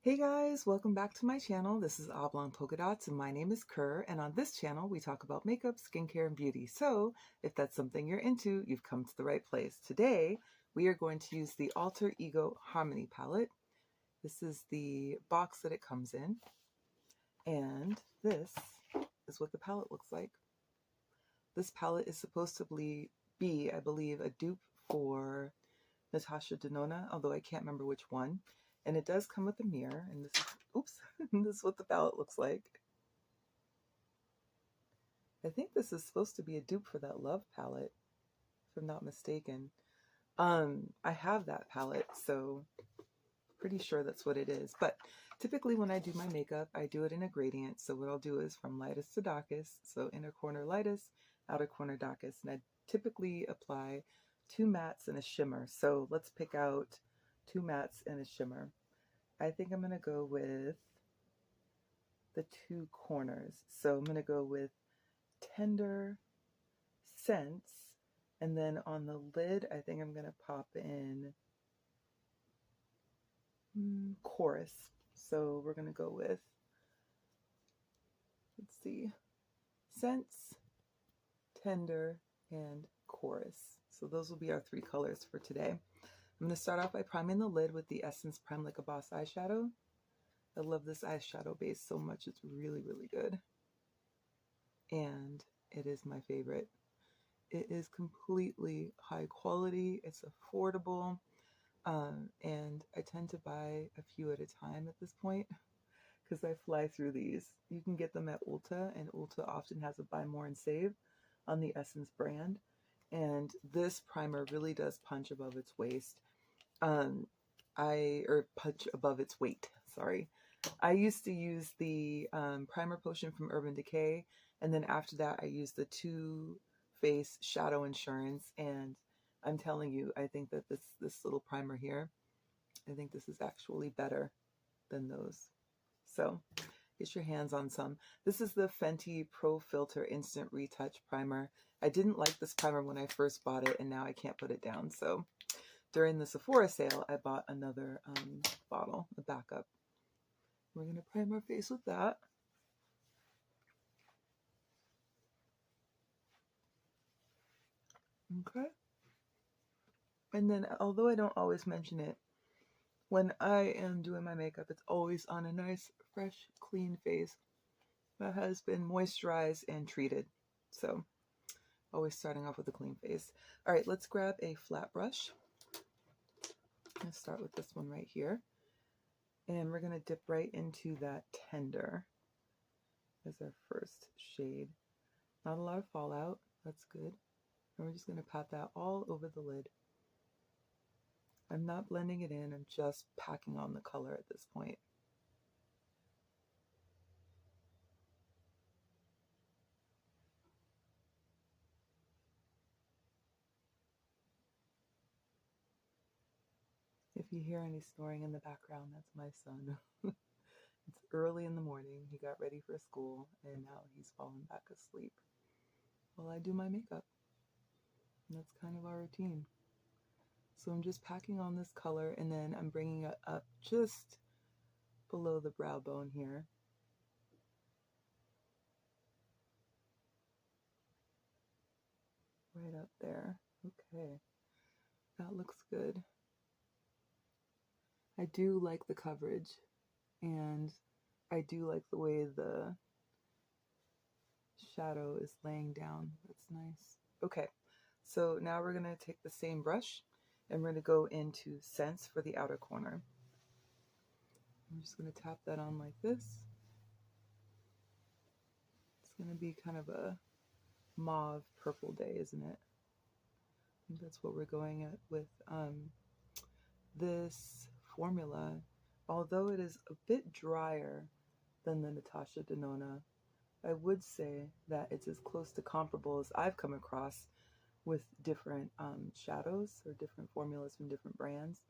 Hey guys, welcome back to my channel. This is Oblong Polka Dots and my name is Kerr, and on this channel we talk about makeup, skincare, and beauty. So if that's something you're into, you've come to the right place. Today we are going to use the Alter Ego Harmony palette. This is the box that it comes in, and this is what the palette looks like. This palette is supposed to be, I believe, a dupe for Natasha Denona, although I can't remember which one. And it does come with a mirror, and this is, oops, this is what the palette looks like. I think this is supposed to be a dupe for that Love palette, if I'm not mistaken. I have that palette, so pretty sure that's what it is. But typically when I do my makeup, I do it in a gradient. So what I'll do is from lightest to darkest. So inner corner lightest, outer corner darkest. And I typically apply 2 mattes and a shimmer. So let's pick out 2 mattes and a shimmer. I think I'm going to go with the 2 corners. So I'm going to go with Tender, Sense, and then on the lid, I think I'm going to pop in Chorus. So we're going to go with, let's see, Sense, Tender, and Chorus. So those will be our 3 colors for today. I'm going to start off by priming the lid with the Essence Prime Like a Boss eyeshadow. I love this eyeshadow base so much. It's really, really good. And it is my favorite. It is completely high quality. It's affordable. And I tend to buy a few at a time at this point because I fly through these. You can get them at Ulta, and Ulta often has a buy more and save on the Essence brand. And this primer really does punch above its waist. Punch above its weight, sorry. I used to use the primer potion from Urban Decay, and then after that I used the Too Faced Shadow Insurance, and I'm telling you, I think that this little primer here, I think this is actually better than those. So get your hands on some. This is the Fenty Pro Filter Instant Retouch Primer. I didn't like this primer when I first bought it, and now I can't put it down. So during the Sephora sale, I bought another bottle, a backup. We're going to prime our face with that. Okay. And then, although I don't always mention it, when I am doing my makeup, it's always on a nice, fresh, clean face that has been moisturized and treated. So, always starting off with a clean face. All right, let's grab a flat brush. Let's start with this one right here. And we're going to dip right into that Tender as our first shade. Not a lot of fallout. That's good. And we're just going to pat that all over the lid. I'm not blending it in. I'm just packing on the color at this point. If you hear any snoring in the background, that's my son. It's early in the morning. He got ready for school, and now he's fallen back asleep while I do my makeup. And that's kind of our routine. So I'm just packing on this color, and then I'm bringing it up just below the brow bone here. Right up there. Okay. That looks good. I do like the coverage, and I do like the way the shadow is laying down. That's nice. Okay, so now we're going to take the same brush and we're going to go into Sense for the outer corner. I'm just going to tap that on like this. It's going to be kind of a mauve purple day, isn't it? I think that's what we're going at with this formula. Although it is a bit drier than the Natasha Denona, I would say that it's as close to comparable as I've come across with different shadows or different formulas from different brands.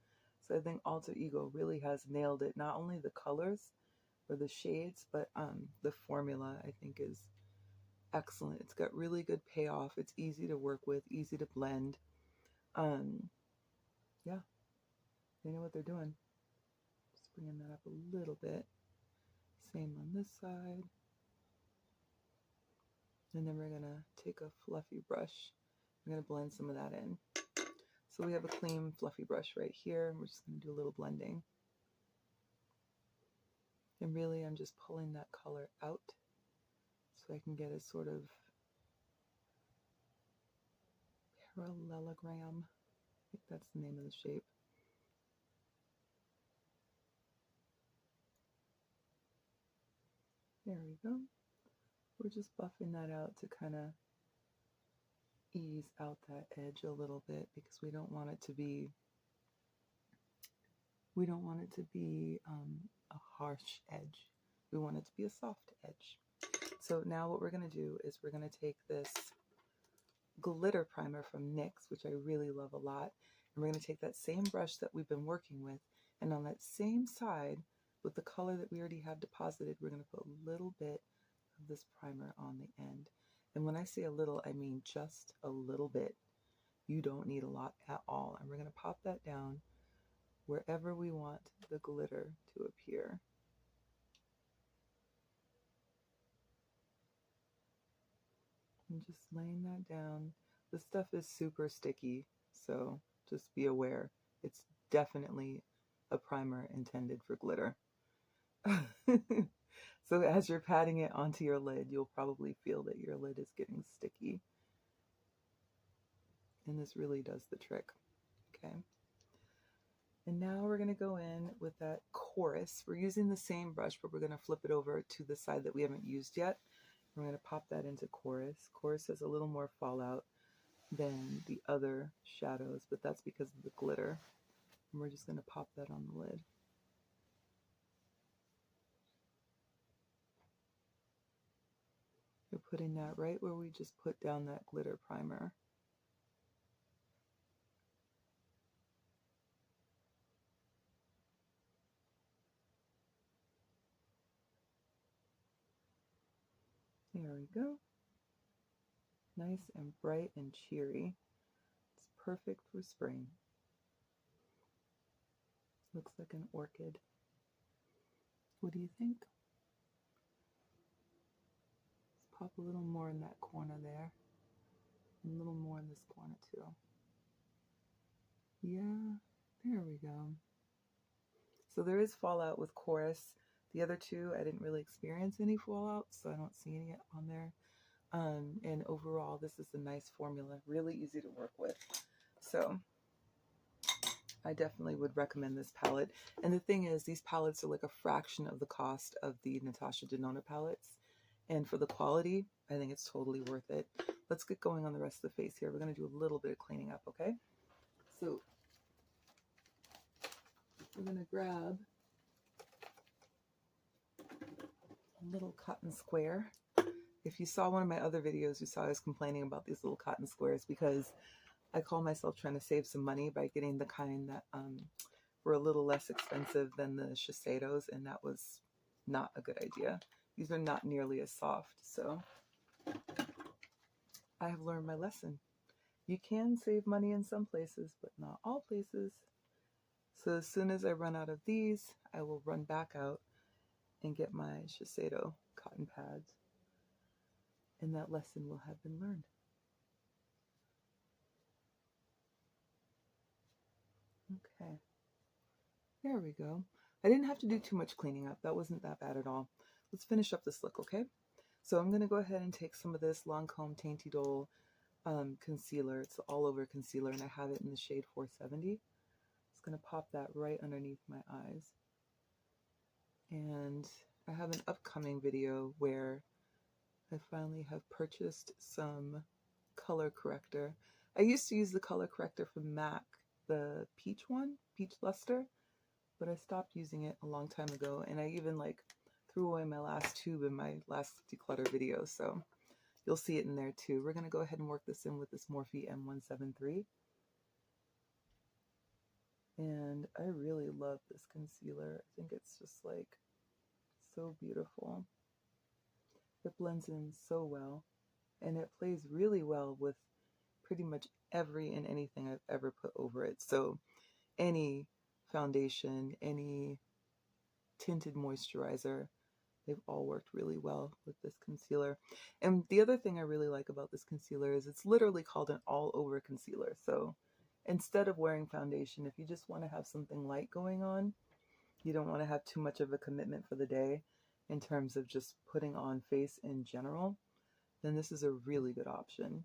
So I think Alter Ego really has nailed it. Not only the colors or the shades, but the formula I think is excellent. It's got really good payoff. It's easy to work with, easy to blend. Yeah, they know what they're doing. Just bringing that up a little bit. Same on this side. And then we're gonna take a fluffy brush. We're gonna blend some of that in. So we have a clean fluffy brush right here, and we're just gonna do a little blending. And really I'm just pulling that color out so I can get a sort of parallelogram. I think that's the name of the shape. There we go. We're just buffing that out to kind of ease out that edge a little bit because we don't want it to be a harsh edge. We want it to be a soft edge. So now what we're going to do is we're going to take this glitter primer from NYX, which I really love a lot, and we're going to take that same brush that we've been working with, and on that same side with the color that we already have deposited, we're going to put a little bit of this primer on the end. And when I say a little, I mean just a little bit. You don't need a lot at all. And we're going to pop that down wherever we want the glitter to appear. And just laying that down. This stuff is super sticky, so just be aware. It's definitely a primer intended for glitter. So as you're patting it onto your lid, you'll probably feel that your lid is getting sticky. And this really does the trick. Okay. And now we're going to go in with that chorus. We're using the same brush, but we're going to flip it over to the side that we haven't used yet. We're going to pop that into chorus. Chorus has a little more fallout than the other shadows, but that's because of the glitter. And we're just going to pop that on the lid. We're putting that right where we just put down that glitter primer. There we go. Nice and bright and cheery. It's perfect for spring. Looks like an orchid. What do you think? Let's pop a little more in that corner there. And a little more in this corner too. Yeah, there we go. So there is fallout with chorus. The other two, I didn't really experience any fallout, so I don't see any on there. And overall, this is a nice formula, really easy to work with. So I definitely would recommend this palette. And the thing is, these palettes are like a fraction of the cost of the Natasha Denona palettes. And for the quality, I think it's totally worth it. Let's get going on the rest of the face here. We're going to do a little bit of cleaning up, okay? So we're going to grab a little cotton square. If you saw one of my other videos, you saw I was complaining about these little cotton squares because I call myself trying to save some money by getting the kind that were a little less expensive than the Shiseidos, and that was not a good idea. These are not nearly as soft, so I have learned my lesson. You can save money in some places, but not all places. So as soon as I run out of these, I will run back out and get my Shiseido cotton pads, and that lesson will have been learned. Okay, there we go. I didn't have to do too much cleaning up. That wasn't that bad at all. Let's finish up this look, okay? So I'm going to go ahead and take some of this Lancome Tainty Dole concealer. It's all over concealer, and I have it in the shade 470. Just going to pop that right underneath my eyes. And I have an upcoming video where I finally have purchased some color corrector. I used to use the color corrector from MAC, the peach one, Peach Luster, but I stopped using it a long time ago, and I even like threw away my last tube in my last declutter video, so you'll see it in there too. We're going to go ahead and work this in with this Morphe M173. And I really love this concealer. I think it's just like so beautiful. It blends in so well, and it plays really well with pretty much every and anything I've ever put over it. So any foundation, any tinted moisturizer. They've all worked really well with this concealer. And the other thing I really like about this concealer is it's literally called an all-over concealer. So instead of wearing foundation, if you just want to have something light going on, you don't want to have too much of a commitment for the day in terms of just putting on face in general, then this is a really good option.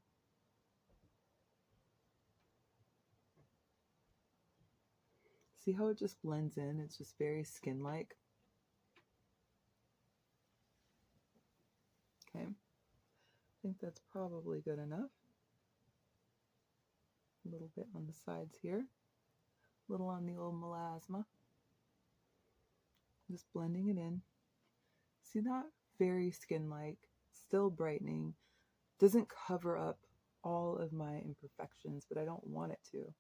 See how it just blends in? It's just very skin-like. Okay, I think that's probably good enough. A little bit on the sides here, a little on the old melasma. Just blending it in. See that? Very skin-like, still brightening. Doesn't cover up all of my imperfections, but I don't want it to.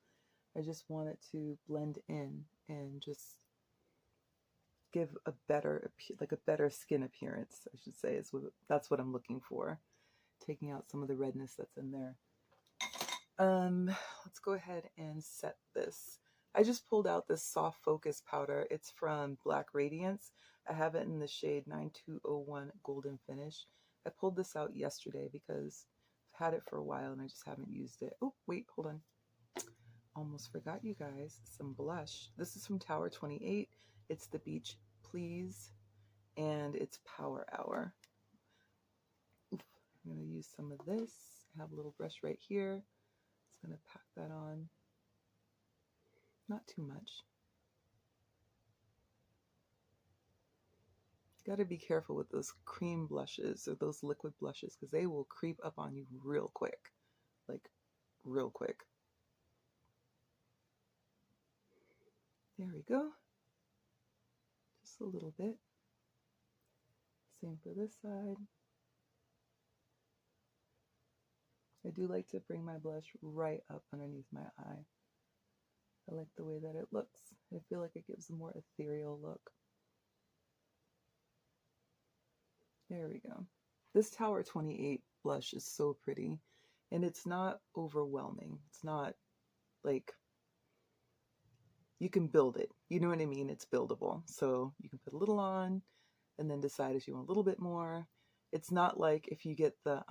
I just want it to blend in and just give a better, like a better skin appearance, I should say. That's what I'm looking for. Taking out some of the redness that's in there. Let's go ahead and set this. I just pulled out this soft focus powder. It's from Black Radiance. I have it in the shade 9201 Golden Finish. I pulled this out yesterday because I've had it for a while and I just haven't used it. Oh, wait, hold on. Almost forgot, you guys. Some blush. This is from Tower 28. It's the Beach Please, and it's Power Hour. Oof. I'm going to use some of this. I have a little brush right here. Just going to pack that on. Not too much. Got to be careful with those cream blushes or those liquid blushes because they will creep up on you real quick. Like, real quick. There we go. Just a little bit. Same for this side. I do like to bring my blush right up underneath my eye. I like the way that it looks. I feel like it gives a more ethereal look. There we go. This Tower 28 blush is so pretty, and it's not overwhelming. It's not like, you can build it. You know what I mean? It's buildable. So you can put a little on and then decide if you want a little bit more. It's not like if you get the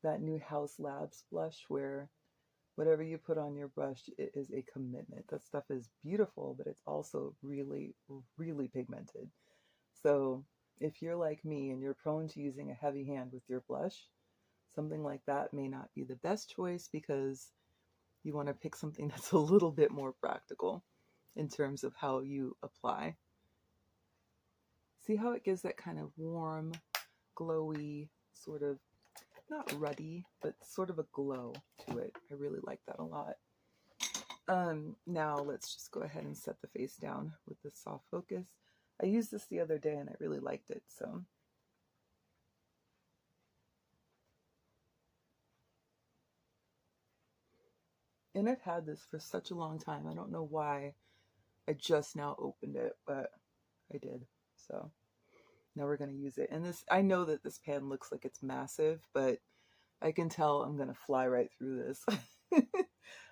that new House Labs blush where whatever you put on your brush, it is a commitment. That stuff is beautiful, but it's also really, really pigmented. So if you're like me and you're prone to using a heavy hand with your blush, something like that may not be the best choice because you want to pick something that's a little bit more practical in terms of how you apply. See how it gives that kind of warm, glowy, sort of, not ruddy, but sort of a glow to it. I really like that a lot. Now let's just go ahead and set the face down with this soft focus. I used this the other day and I really liked it, so. And I've had this for such a long time. I don't know why I just now opened it, but I did. So now we're going to use it. And this, I know that this pan looks like it's massive, but I can tell I'm going to fly right through this.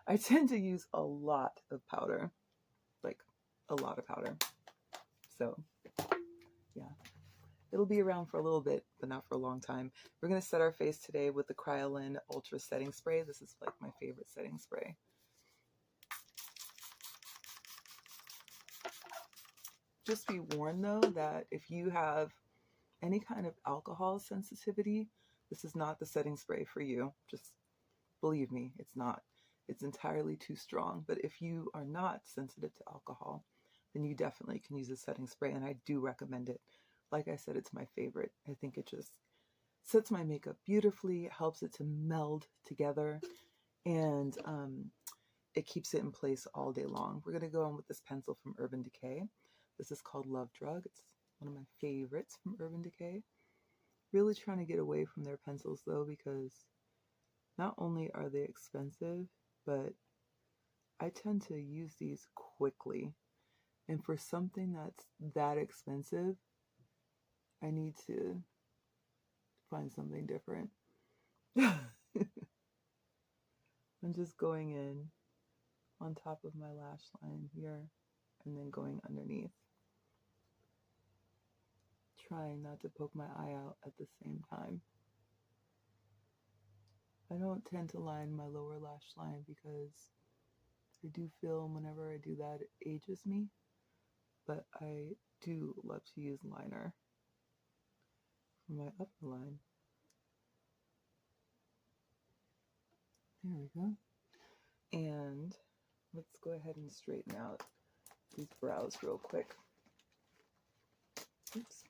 I tend to use a lot of powder, like a lot of powder. So yeah, it'll be around for a little bit, but not for a long time. We're going to set our face today with the Kryolan Ultra Setting Spray. This is like my favorite setting spray. Just be warned though that if you have any kind of alcohol sensitivity, this is not the setting spray for you. Just believe me, it's not. It's entirely too strong. But if you are not sensitive to alcohol, then you definitely can use a setting spray, and I do recommend it. Like I said, it's my favorite. I think it just sets my makeup beautifully. It helps it to meld together, and it keeps it in place all day long. We're going to go on with this pencil from Urban Decay. This is called Love Drug. It's one of my favorites from Urban Decay. Really trying to get away from their pencils though, because not only are they expensive, but I tend to use these quickly. And for something that's that expensive, I need to find something different. I'm just going in on top of my lash line here and then going underneath. trying not to poke my eye out at the same time. I don't tend to line my lower lash line because I do feel whenever I do that it ages me, but I do love to use liner for my upper line. There we go. And let's go ahead and straighten out these brows real quick. Oops.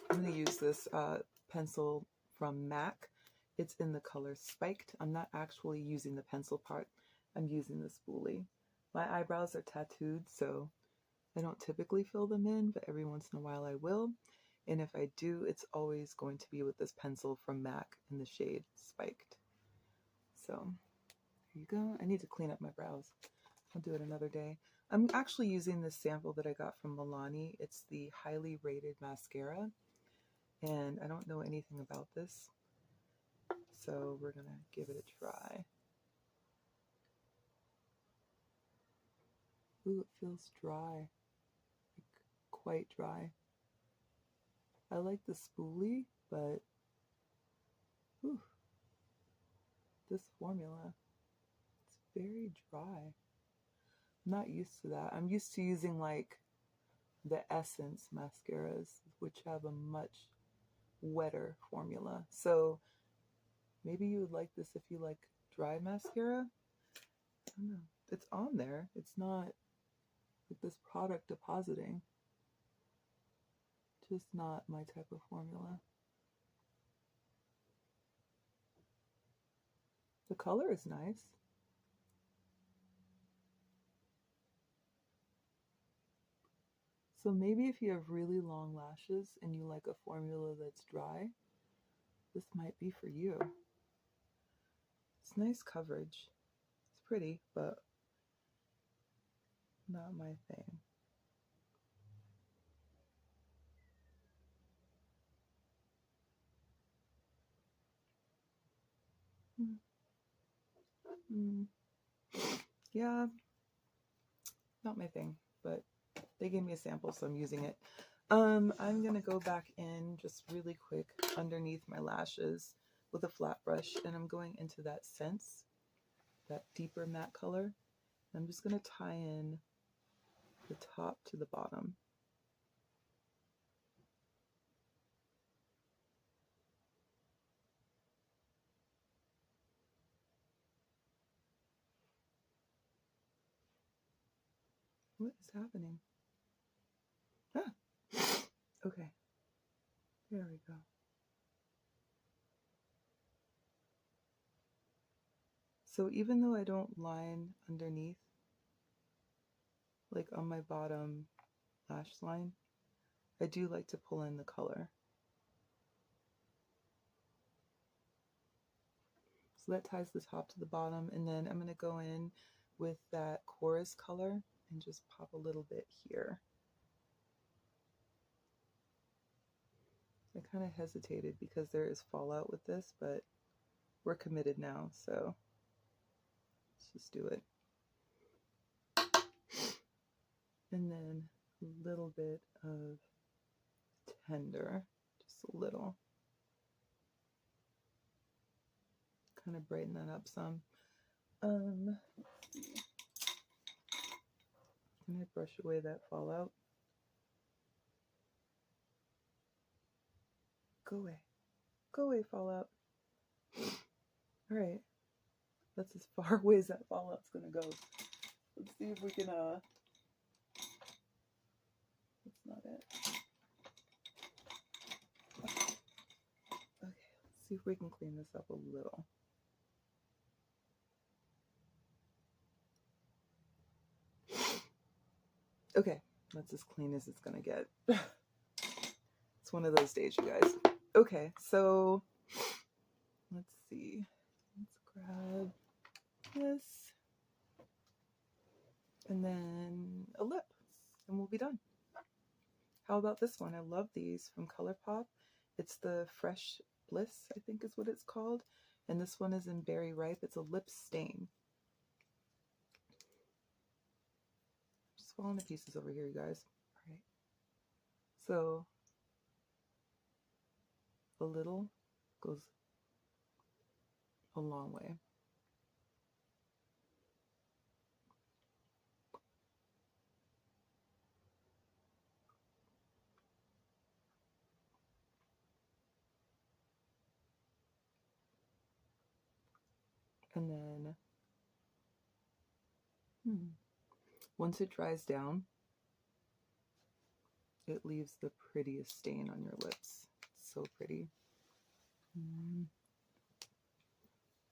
I'm going to use this pencil from MAC. It's in the color Spiked. I'm not actually using the pencil part. I'm using the spoolie. My eyebrows are tattooed, so I don't typically fill them in, but every once in a while I will. And if I do, it's always going to be with this pencil from MAC in the shade Spiked. So there you go. I need to clean up my brows. I'll do it another day. I'm actually using this sample that I got from Milani. It's the highly rated mascara, and I don't know anything about this, so we're gonna give it a try. Ooh, it feels dry, like quite dry. I like the spoolie, but ooh, this formula, it's very dry. I'm not used to that. I'm used to using like the Essence mascaras, which have a much wetter formula. So maybe you would like this if you like dry mascara. I don't know. It's on there. It's not like this product depositing. Just not my type of formula. The color is nice. So maybe if you have really long lashes and you like a formula that's dry, this might be for you. It's nice coverage. It's pretty, but not my thing. Yeah, not my thing, but they gave me a sample, so I'm using it. I'm gonna go back in just really quick underneath my lashes with a flat brush, and I'm going into that Sense, that deeper matte color. I'm just gonna tie in the top to the bottom. What is happening? Ah, okay, there we go. So even though I don't line underneath, like on my bottom lash line, I do like to pull in the color. So that ties the top to the bottom, and then I'm going to go in with that chorus color and just pop a little bit here. I kind of hesitated because there is fallout with this, but we're committed now, so let's just do it. And then a little bit of Tender, just a little. Kind of brighten that up some. Let's see. Can I brush away that fallout? Go away. Go away, fallout. All right. That's as far away as that fallout's gonna go. Let's see if we can, that's not it. Okay, let's see if we can clean this up a little. Okay, that's as clean as it's gonna get. It's one of those days, you guys. Okay, so let's see. Let's grab this. And then a lip, and we'll be done. How about this one? I love these from ColourPop. It's the Fresh Bliss, I think is what it's called. And this one is in Berry Ripe. It's a lip stain. Just falling to pieces over here, you guys. All right. So a little goes a long way. And then once it dries down, it leaves the prettiest stain on your lips. It's so pretty.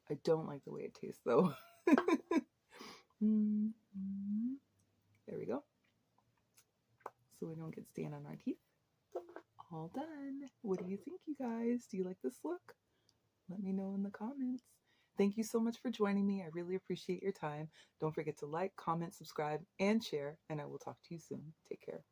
I don't like the way it tastes though. There we go. So we don't get stain on our teeth. All done. What do you think, you guys? Do you like this look? Let me know in the comments. Thank you so much for joining me. I really appreciate your time. Don't forget to like, comment, subscribe, and share, and I will talk to you soon. Take care.